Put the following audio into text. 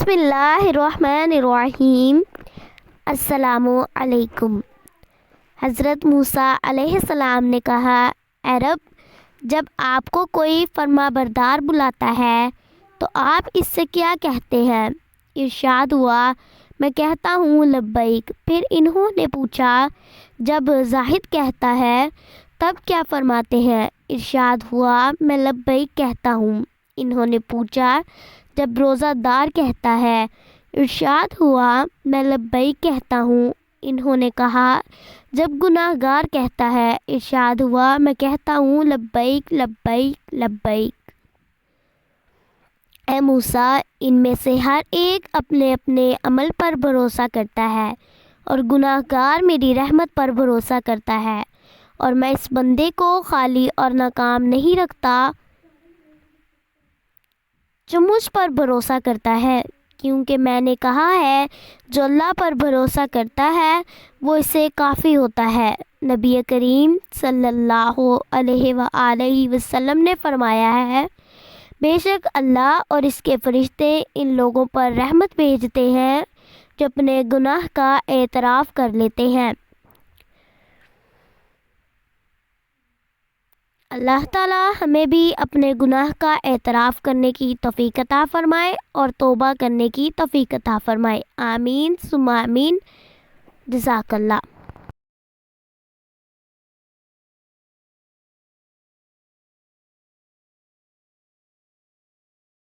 بسم اللہ الرحمن الرحیم۔ السلام علیکم۔ حضرت موسیٰ علیہ السلام نے کہا، اے رب، جب آپ کو کوئی فرما بردار بلاتا ہے تو آپ اس سے کیا کہتے ہیں؟ ارشاد ہوا، میں کہتا ہوں لبیک۔ پھر انہوں نے پوچھا، جب زاہد کہتا ہے تب کیا فرماتے ہیں؟ ارشاد ہوا، میں لبیک کہتا ہوں۔ انہوں نے پوچھا، جب روزہ دار کہتا ہے؟ ارشاد ہوا، میں لبیک کہتا ہوں۔ انہوں نے کہا، جب گناہ گار کہتا ہے؟ ارشاد ہوا، میں کہتا ہوں لبیک لبیک لبیک۔ اے موسیٰ، ان میں سے ہر ایک اپنے اپنے عمل پر بھروسہ کرتا ہے اور گناہ گار میری رحمت پر بھروسہ کرتا ہے، اور میں اس بندے کو خالی اور ناکام نہیں رکھتا جو مجھ پر بھروسہ کرتا ہے، کیونکہ میں نے کہا ہے جو اللہ پر بھروسہ کرتا ہے وہ اسے کافی ہوتا ہے۔ نبی کریم صلی اللہ علیہ وآلہ وسلم نے فرمایا ہے، بے شک اللہ اور اس کے فرشتے ان لوگوں پر رحمت بھیجتے ہیں جو اپنے گناہ کا اعتراف کر لیتے ہیں۔ اللہ تعالی ہمیں بھی اپنے گناہ کا اعتراف کرنے کی توفیق عطا فرمائے اور توبہ کرنے کی توفیق عطا فرمائے۔ آمین ثم آمین۔ جزاک اللہ۔